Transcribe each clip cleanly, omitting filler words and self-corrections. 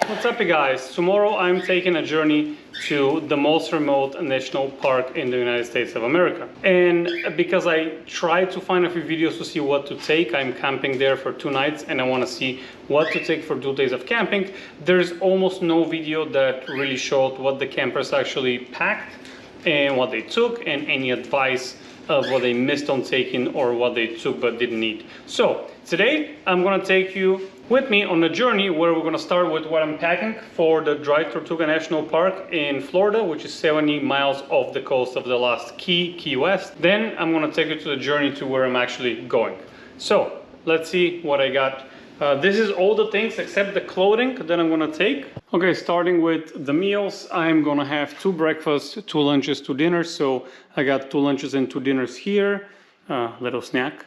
What's up, you guys? Tomorrow I'm taking a journey to the most remote national park in the United States of America. And because I tried to find a few videos to see what to take, I'm camping there for 2 nights and I want to see what to take for 2 days of camping. There's almost no video that really showed what the campers actually packed and what they took and any advice of what they missed on taking or what they took but didn't need. So today I'm going to take you with me on a journey where we're going to start with what I'm packing for the Dry Tortugas National Park in Florida, which is 70 miles off the coast of the last Key West. Then I'm going to take you to the journey to where I'm actually going. So let's see what I got. This is all the things except the clothing that I'm going to take. Okay, starting with the meals, I'm going to have 2 breakfasts, 2 lunches, 2 dinners. So I got 2 lunches and 2 dinners here, little snack.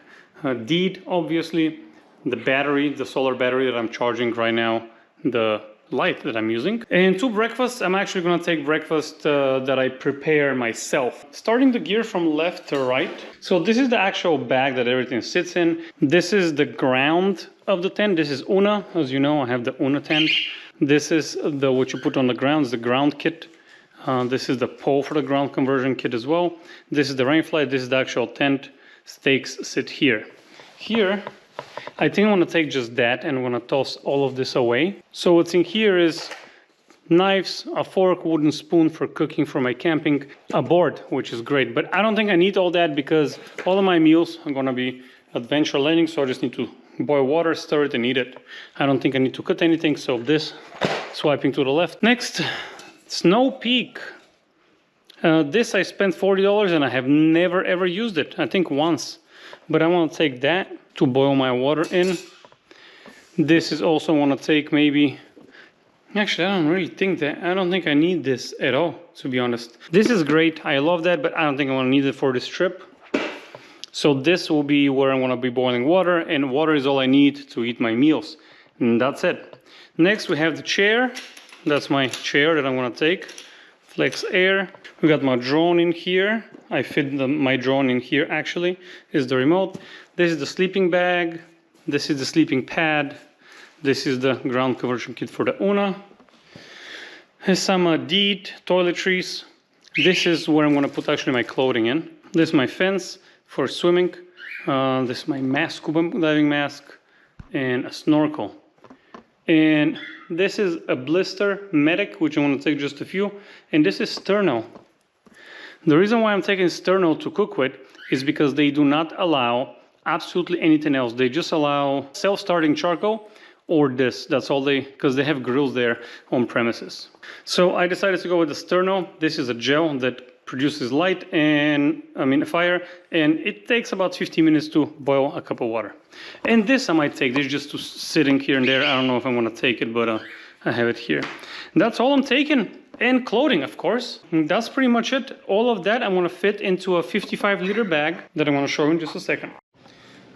Deed, obviously. The battery, the solar battery that I'm charging right now, the light that I'm using. And 2 breakfasts, I'm actually gonna take breakfast that I prepare myself. Starting the gear from left to right. So this is the actual bag that everything sits in. This is the ground of the tent. This is Una, as you know, I have the Una tent. This is the what you put on the ground, is the ground kit. This is the pole for the ground conversion kit as well. This is the rain fly, this is the actual tent. Stakes sit here. Here, I think I want to take just that and I'm going to toss all of this away. So what's in here is knives, a fork, wooden spoon for cooking for my camping, a board, which is great. But I don't think I need all that because all of my meals are going to be adventure landing. So I just need to boil water, stir it and eat it. I don't think I need to cut anything. So this, swiping to the left. Next, Snow Peak. This I spent $40 and I have never ever used it. I think once. But I want to take that to boil my water in. This is also want to take maybe, actually I don't think I need this at all, to be honest. This is great, I love that, but I don't think I want to need it for this trip. So this will be where I'm going to be boiling water, and water is all I need to eat my meals. And that's it. Next we have the chair. That's my chair that I'm going to take. Flex Air. We got my drone in here. I fit my drone in here actually. This is the remote. This is the sleeping bag. This is the sleeping pad. This is the ground conversion kit for the Una. Here's some Deed toiletries. This is where I'm going to put actually my clothing in. This is my fence for swimming. This is my mask, scuba diving mask, and a snorkel. And this is a blister medic, which I want to take just a few. And this is sterno. The reason why I'm taking sterno to cook with is because they do not allow absolutely anything else. They just allow self-starting charcoal or this. That's all because they have grills there on premises. So I decided to go with the sterno. This is a gel that produces light and fire, and it takes about 15 minutes to boil a cup of water. And this I might take. This is just to sitting here and there. I don't know if I'm going to take it, but I have it here. And that's all I'm taking. And clothing, of course. And that's pretty much it. All of that I'm going to fit into a 55-liter bag that I'm going to show you in just a second.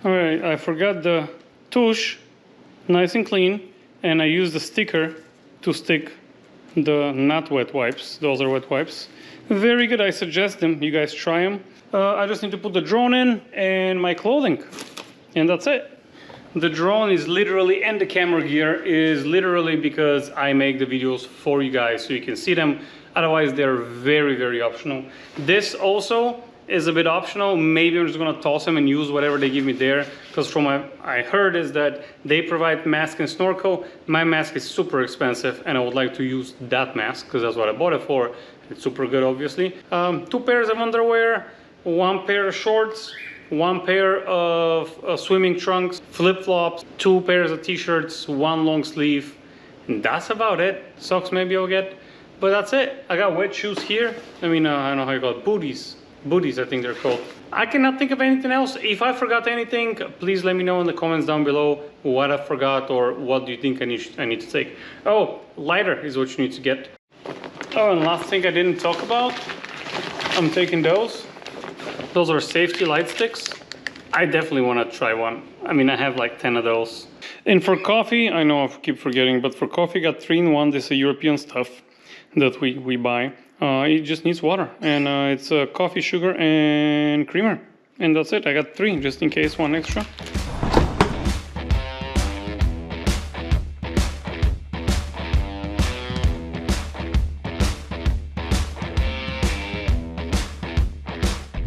All right, I forgot the touche, nice and clean, and I used the sticker to stick the not wet wipes. Those are wet wipes. Very good, I suggest them. You guys try them. I just need to put the drone in and my clothing, and that's it. The drone is literally, and the camera gear is literally because I make the videos for you guys so you can see them. Otherwise, they're very, very optional. This also is a bit optional. Maybe I'm just gonna toss them and use whatever they give me there. Because from what I heard is that they provide mask and snorkel. My mask is super expensive and I would like to use that mask because that's what I bought it for. It's super good, obviously. 2 pairs of underwear, 1 pair of shorts, 1 pair of swimming trunks, flip-flops, 2 pairs of t-shirts, 1 long sleeve, and that's about it. Socks maybe I'll get, but that's it. I got wet shoes here. I don't know how you call it, booties I think they're called. I cannot think of anything else. If I forgot anything, please let me know in the comments down below what I forgot or what do you think I need to take. Oh, lighter is what you need to get. Oh, and last thing I didn't talk about, I'm taking those. Those are safety light sticks. I definitely want to try one. I have like 10 of those. And for coffee, I know I keep forgetting, but for coffee I got 3-in-1. This is European stuff that we buy. It just needs water, and it's coffee, sugar, and creamer. And that's it. I got 3 just in case, 1 extra.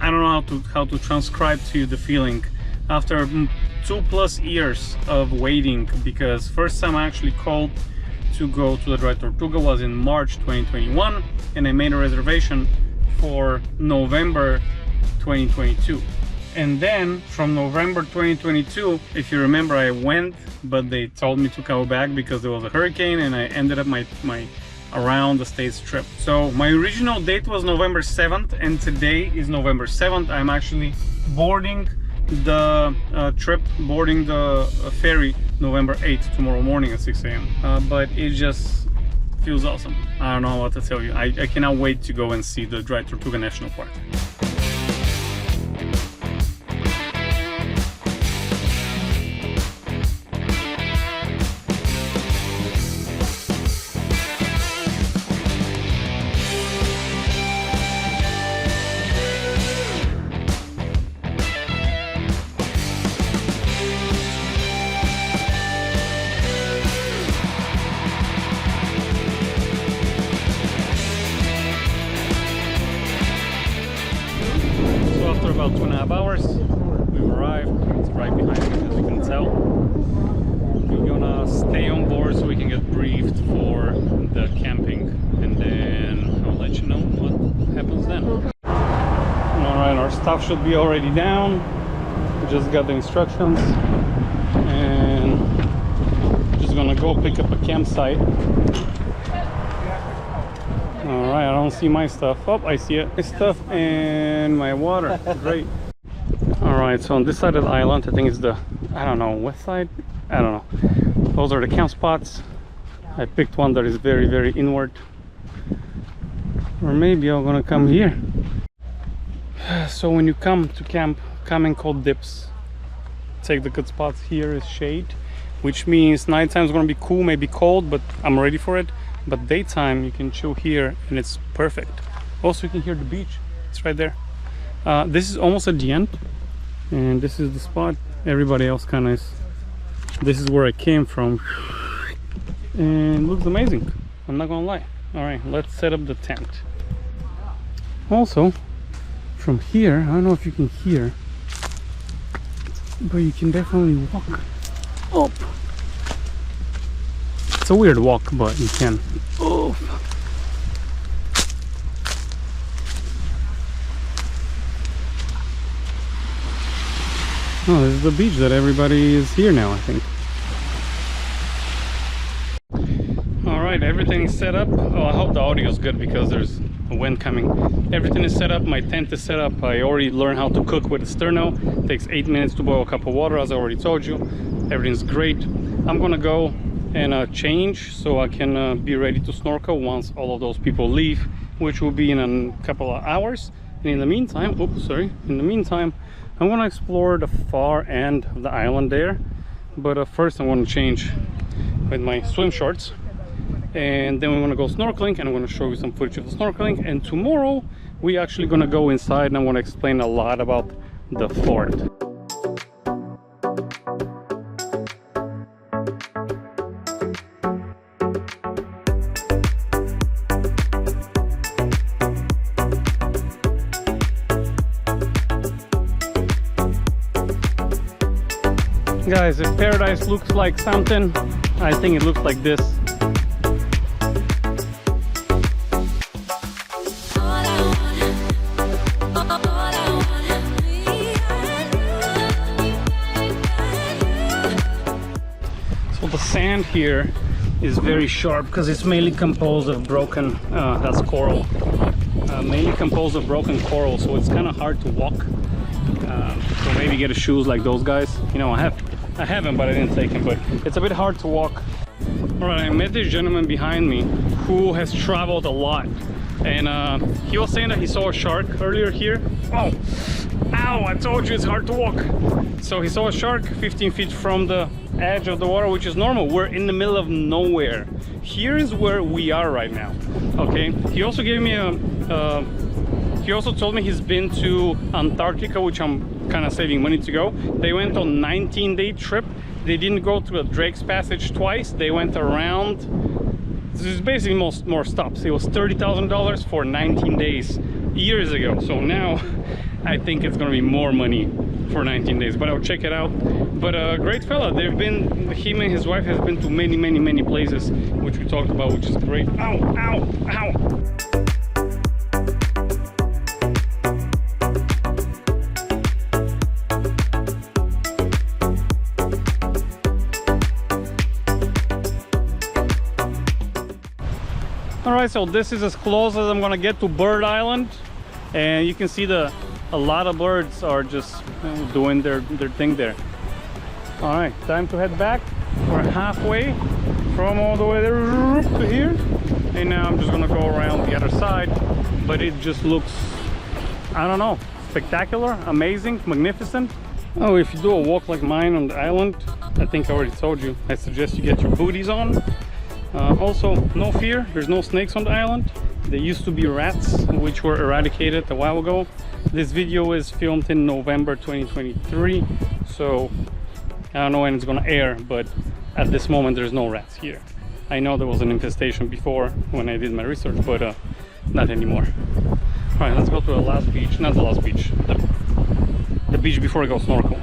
I don't know how to transcribe to you the feeling after 2+ years of waiting, because first time I actually called to go to the Dry Tortuga was in March 2021, and I made a reservation for November 2022. And then from November 2022, if you remember, I went, but they told me to go back because there was a hurricane, and I ended up my around the States trip. So my original date was November 7th, and today is November 7th. I'm actually boarding the boarding the ferry November 8th, tomorrow morning at 6 a.m. But it just feels awesome. I don't know what to tell you. I cannot wait to go and see the Dry Tortugas National Park. About 2.5 hours, we've arrived. It's right behind me, as you can tell. We're gonna stay on board so we can get briefed for the camping, and then I'll let you know what happens then. Alright, our stuff should be already down. We just got the instructions, and just gonna go pick up a campsite. Alright, I don't see my stuff. Oh, I see it. My stuff and my water. Great. Alright, so on this side of the island, I think it's the, I don't know, west side? I don't know. Those are the camp spots. I picked one that is very, very inward. Or maybe I'm gonna come here. So when you come to camp, come in cold dips. Take the good spots. Here is shade, which means nighttime is gonna be cool, maybe cold, but I'm ready for it. But daytime you can chill here and it's perfect. Also you can hear the beach, it's right there. This is almost at the end, and this is the spot. Everybody else kind of is. This is where I came from, and it looks amazing, I'm not gonna lie. All right, let's set up the tent. Also from here, I don't know if you can hear, but you can definitely walk up. It's a weird walk, but you can. Oh. Oh, this is the beach that everybody is here now, I think. Alright, everything is set up. Oh, I hope the audio is good because there's a wind coming. Everything is set up, my tent is set up. I already learned how to cook with a sterno. It takes 8 minutes to boil a cup of water, as I already told you. Everything's great. I'm gonna go and change so I can be ready to snorkel once all of those people leave, which will be in a couple of hours. And in the meantime, in the meantime, I'm gonna explore the far end of the island there. But first I want to change with my swim shorts, and then we're gonna go snorkeling, and I'm gonna show you some footage of the snorkeling. And tomorrow we actually gonna go inside, and I want to explain a lot about the fort. Guys, if paradise looks like something, I think it looks like this. So the sand here is very sharp because it's mainly composed of broken, that's coral. Mainly composed of broken coral, so it's kind of hard to walk. So maybe get shoes like those guys. You know, I haven't, but I didn't take them, but it's a bit hard to walk. All right, I met this gentleman behind me who has traveled a lot, and he was saying that he saw a shark earlier here. Oh, ow, I told you it's hard to walk. So he saw a shark 15 feet from the edge of the water, which is normal. We're in the middle of nowhere. Here is where we are right now, okay? He also gave me he also told me he's been to Antarctica, which I'm kind of saving money to go. They went on 19-day trip. They didn't go through the Drake's Passage twice. They went around. This is basically more stops. It was $30,000 for 19 days years ago. So now I think it's gonna be more money for 19 days, but I'll check it out. But great fella. Him and his wife has been to many places, which we talked about, which is great. Ow, ow, ow. All right, so this is as close as I'm gonna get to Bird Island, and you can see a lot of birds are just doing their thing there. All right, time to head back. We're halfway from all the way there to here, and now I'm just gonna go around the other side. But it just looks, I don't know, spectacular, amazing, magnificent. Oh, if you do a walk like mine on the island, I think I already told you, I suggest you get your booties on. Also, no fear, there's no snakes on the island. There used to be rats, which were eradicated a while ago. This video is filmed in November 2023, so I don't know when it's gonna air, but at this moment there's no rats here. I know there was an infestation before when I did my research, but not anymore. All right, let's go to the last beach, not the last beach, the beach before I go snorkel.